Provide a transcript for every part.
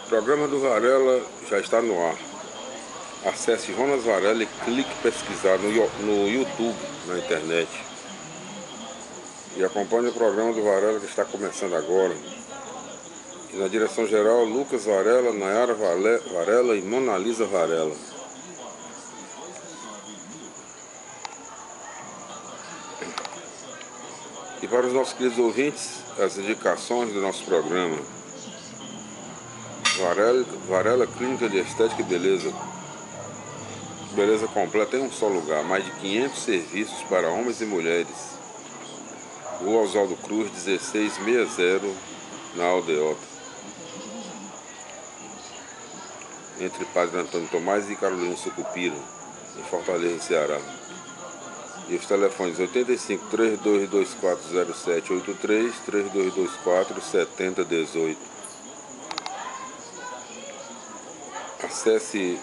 O programa do Varela já está no ar. Acesse Jonas Varela e clique pesquisar no YouTube, na internet. E acompanhe o programa do Varela que está começando agora. E na direção geral, Lucas Varela, Nayara Varela e Mona Lisa Varela. E para os nossos queridos ouvintes, as indicações do nosso programa. Varela Clínica de Estética e Beleza. Beleza completa em um só lugar. Mais de 500 serviços para homens e mulheres. Rua Oswaldo Cruz, 1660, na Aldeota. Entre Padre Antônio Tomás e Carolina Sucupira, em Fortaleza, Ceará. E os telefones 85 3224 0783, 3224 7018. Acesse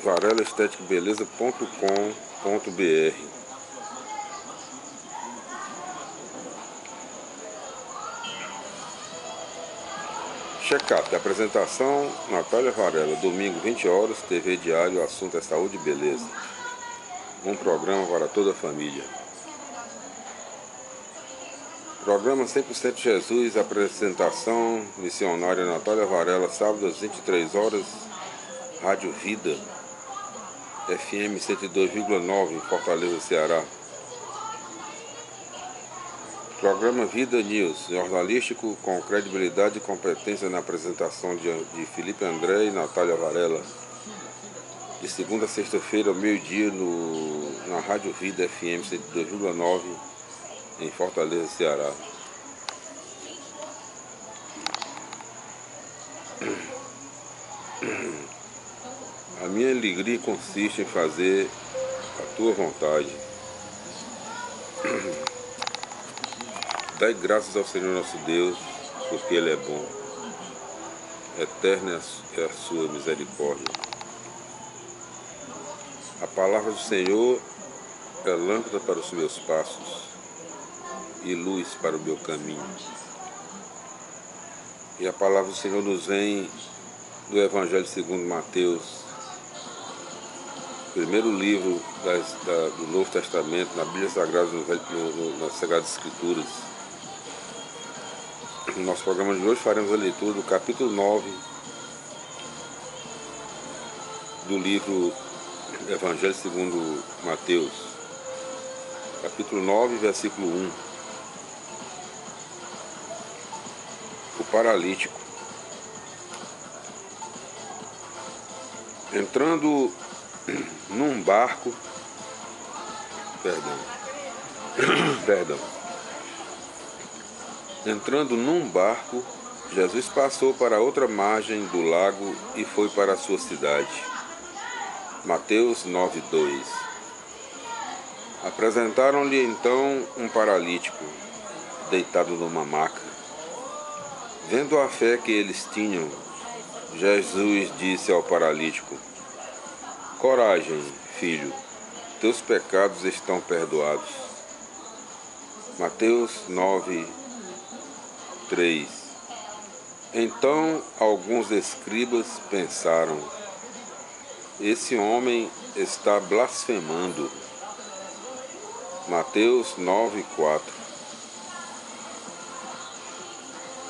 varelaesteticabeleza.com.br. Check-up, apresentação Natália Varela, domingo 20 horas, TV Diário, assunto é saúde e beleza. Um programa para toda a família. Programa 100% Jesus, apresentação missionária Natália Varela, sábado às 23 horas, Rádio Vida, FM 102,9 em Fortaleza, Ceará. Programa Vida News, jornalístico com credibilidade e competência na apresentação de Felipe André e Natália Varela. De segunda a sexta-feira, ao meio-dia, na Rádio Vida FM 102,9 em Fortaleza, Ceará. A minha alegria consiste em fazer a tua vontade. Dai graças ao Senhor nosso Deus, porque Ele é bom. Eterna é a sua misericórdia. A palavra do Senhor é lâmpada para os meus passos e luz para o meu caminho. E a palavra do Senhor nos vem do Evangelho segundo Mateus, primeiro livro do Novo Testamento, na Bíblia Sagrada, nas Sagradas Escrituras. No nosso programa de hoje faremos a leitura do capítulo 9 do livro Evangelho segundo Mateus. Capítulo 9, versículo 1. O paralítico. Entrando num barco, Entrando num barco, Jesus passou para outra margem do lago e foi para a sua cidade. Mateus 9:2. Apresentaram-lhe então um paralítico, deitado numa maca. Vendo a fé que eles tinham, Jesus disse ao paralítico: Coragem, filho, teus pecados estão perdoados. Mateus 9:3. Então alguns escribas pensaram: esse homem está blasfemando. Mateus 9:4.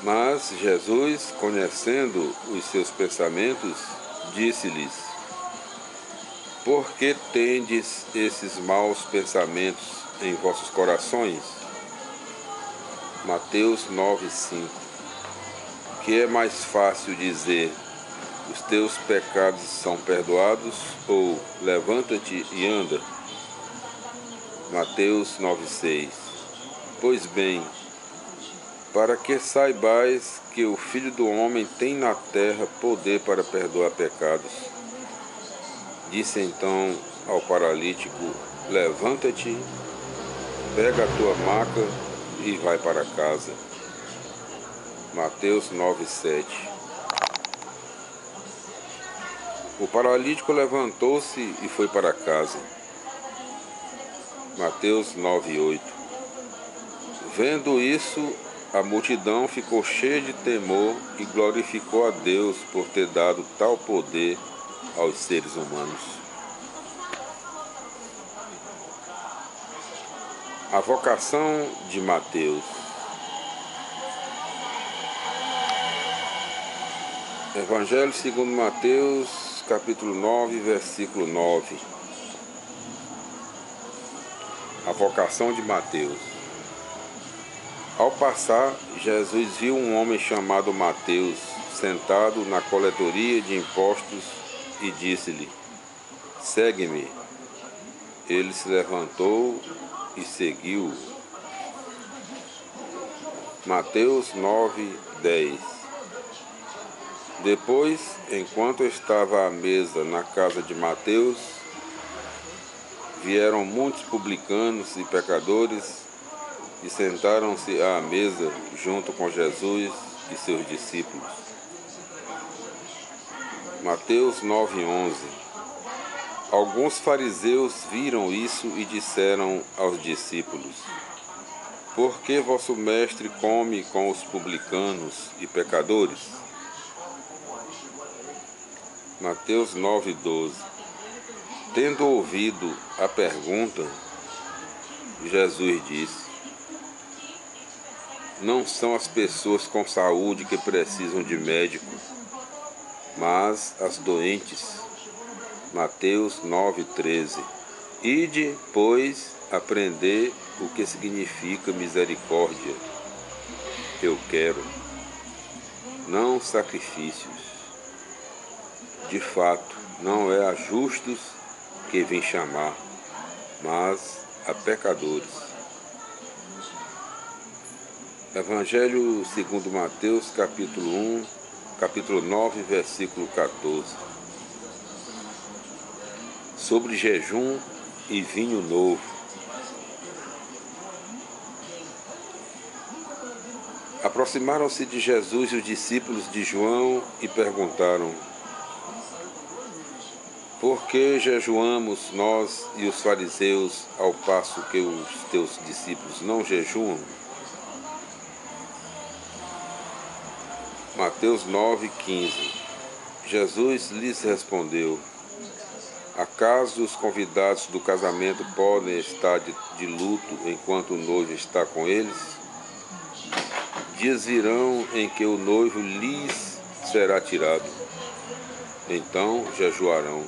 Mas Jesus, conhecendo os seus pensamentos, disse-lhes: Por que tendes esses maus pensamentos em vossos corações? Mateus 9:5. Que é mais fácil dizer: os teus pecados são perdoados, ou levanta-te e anda? Mateus 9:6. Pois bem, para que saibais que o Filho do Homem tem na terra poder para perdoar pecados. Disse então ao paralítico: levanta-te, pega a tua maca e vai para casa. Mateus 9:7. O paralítico levantou-se e foi para casa. Mateus 9:8. Vendo isso, A multidão ficou cheia de temor e glorificou a Deus por ter dado tal poder aos seres humanos. A vocação de Mateus. Evangelho segundo Mateus, capítulo 9, versículo 9. A vocação de Mateus. Ao passar, Jesus viu um homem chamado Mateus sentado na coletoria de impostos e disse-lhe: "Segue-me." Ele se levantou e seguiu. Mateus 9, 10. Depois, enquanto estava à mesa na casa de Mateus, vieram muitos publicanos e pecadores e sentaram-se à mesa junto com Jesus e seus discípulos. Mateus 9:11. Alguns fariseus viram isso e disseram aos discípulos: "Por que vosso mestre come com os publicanos e pecadores?" Mateus 9:12. Tendo ouvido a pergunta, Jesus disse: "Não são as pessoas com saúde que precisam de médico, mas as doentes." Mateus 9:13. Ide, pois, aprender o que significa misericórdia. Eu quero, não sacrifícios. De fato, não é a justos que vim chamar, mas a pecadores. Evangelho segundo Mateus, capítulo 9, versículo 14. Sobre jejum e vinho novo. Aproximaram-se de Jesus os discípulos de João e perguntaram: "Por que jejuamos nós e os fariseus, ao passo que os teus discípulos não jejuam?" Mateus 9:15. Jesus lhes respondeu: "Acaso os convidados do casamento podem estar de luto enquanto o noivo está com eles? Dias virão em que o noivo lhes será tirado. Então jejuarão."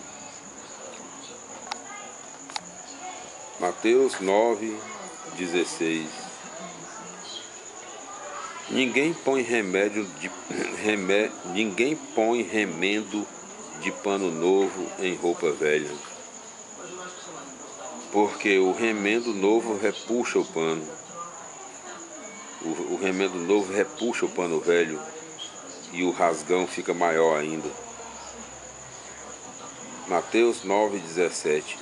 Mateus 9:16. Ninguém põe remendo de pano novo em roupa velha, porque o remendo novo repuxa o pano. O remendo novo repuxa o pano velho e o rasgão fica maior ainda. Mateus 9:17.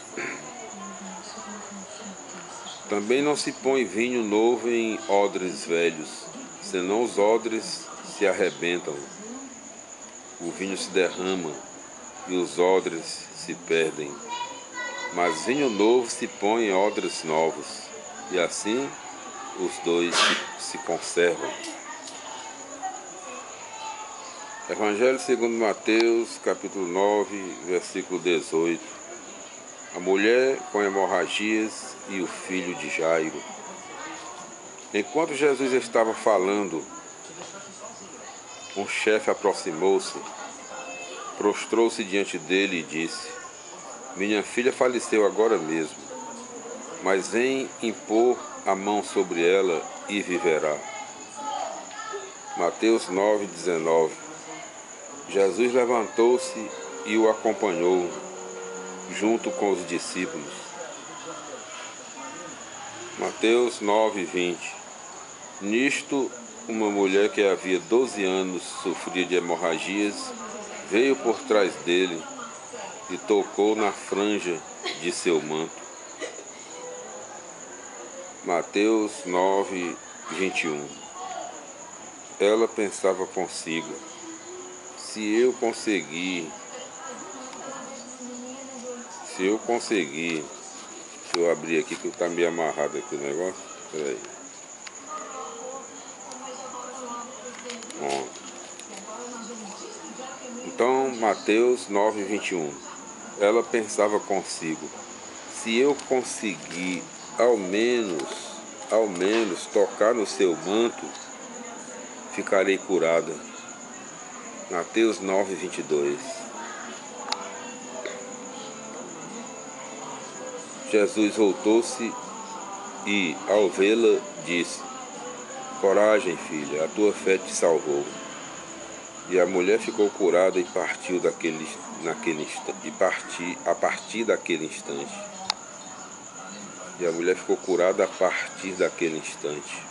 Também não se põe vinho novo em odres velhos, senão os odres se arrebentam, o vinho se derrama e os odres se perdem. Mas vinho novo se põe em odres novos, e assim os dois se conservam. Evangelho segundo Mateus, capítulo 9, versículo 18. A mulher com hemorragias e o filho de Jairo. Enquanto Jesus estava falando, um chefe aproximou-se, prostrou-se diante dele e disse: "Minha filha faleceu agora mesmo, mas vem impor a mão sobre ela e viverá." Mateus 9:19. Jesus levantou-se e o acompanhou, junto com os discípulos. Mateus 9:20. Nisto, uma mulher que havia 12 anos sofria de hemorragias, veio por trás dele e tocou na franja de seu manto. Mateus 9:21. Ela pensava consigo: se eu conseguir, deixa eu abrir aqui que está meio amarrado aqui o negócio. Peraí. Então, Mateus 9, 21. Ela pensava consigo: se eu conseguir ao menos tocar no seu manto, ficarei curada. Mateus 9, 22. Jesus voltou-se e, ao vê-la, disse: coragem, filha, a tua fé te salvou. E a mulher ficou curada e partiu a partir daquele instante. E a mulher ficou curada a partir daquele instante.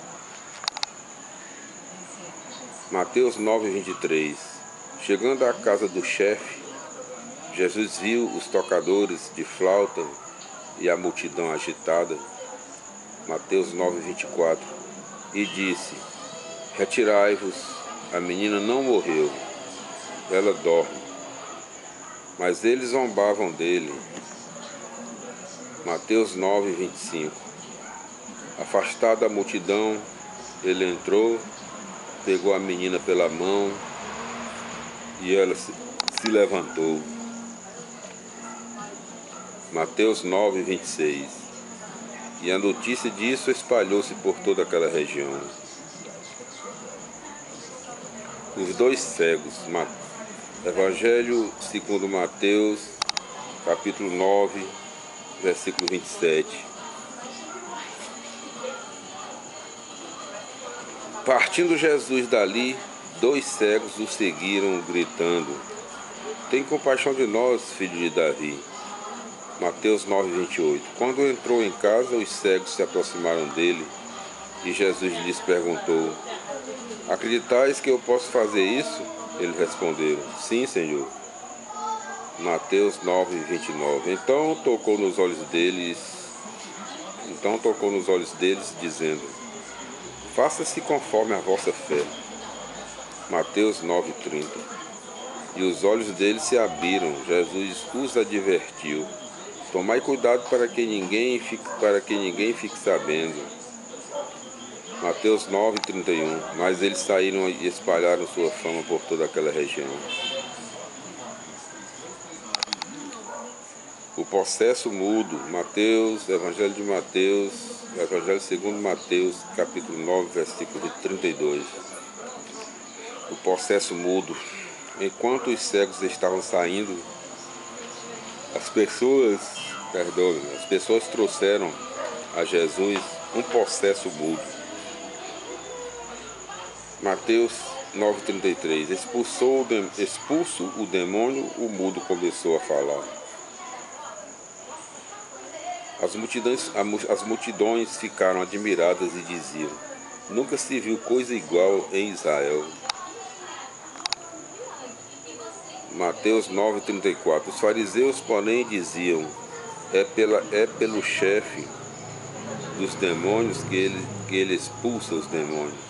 Mateus 9, 23. Chegando à casa do chefe, Jesus viu os tocadores de flauta e a multidão agitada. Mateus 9, 24. E disse: retirai-vos, a menina não morreu, ela dorme. Mas eles zombavam dele. Mateus 9, 25. Afastada a multidão, ele entrou, pegou a menina pela mão e ela se levantou. Mateus 9, 26. E a notícia disso espalhou-se por toda aquela região. Os dois cegos. Evangelho segundo Mateus, capítulo 9, versículo 27. Partindo Jesus dali, dois cegos o seguiram, gritando: tem compaixão de nós, filho de Davi. Mateus 9, 28. Quando entrou em casa, os cegos se aproximaram dele e Jesus lhes perguntou: acreditais que eu posso fazer isso? Eles responderam: sim, Senhor. Mateus 9, 29. Então tocou nos olhos deles, dizendo: faça-se conforme a vossa fé. Mateus 9, 30. E os olhos deles se abriram. Jesus os advertiu: tomai cuidado para que ninguém fique sabendo. Mateus 9, 31. Mas eles saíram e espalharam sua fama por toda aquela região. O possesso mudo. Evangelho segundo Mateus, capítulo 9, versículo 32. O possesso mudo. Enquanto os cegos estavam saindo, as pessoas trouxeram a Jesus um possesso mudo. Mateus 9,33. Expulso o demônio, o mudo começou a falar. As multidões ficaram admiradas e diziam: nunca se viu coisa igual em Israel. Mateus 9,34. Os fariseus, porém, diziam: é pelo chefe dos demônios que ele expulsa os demônios.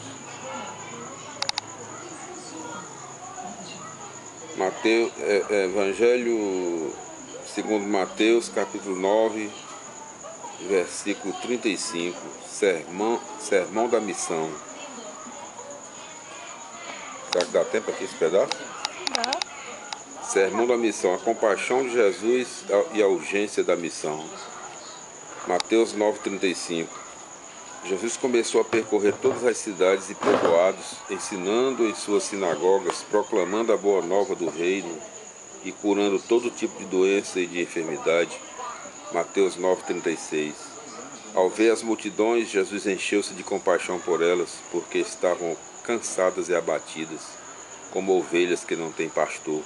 Evangelho segundo Mateus, capítulo 9, versículo 35. Sermão da missão. Será que dá tempo aqui esse pedaço? Dá. Sermão da missão. A compaixão de Jesus e a urgência da missão. Mateus 9, 35. Jesus começou a percorrer todas as cidades e povoados, ensinando em suas sinagogas, proclamando a boa nova do reino e curando todo tipo de doença e de enfermidade. Mateus 9, 36. Ao ver as multidões, Jesus encheu-se de compaixão por elas, porque estavam cansadas e abatidas, como ovelhas que não têm pastor.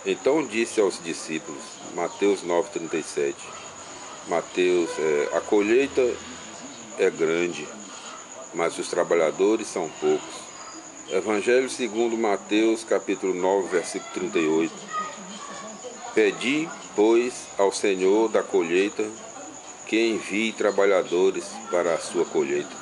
Então disse aos discípulos, Mateus 9, 37. A colheita é grande, mas os trabalhadores são poucos. Evangelho segundo Mateus, capítulo 9, versículo 38. Pedi, pois, ao Senhor da colheita que envie trabalhadores para a sua colheita.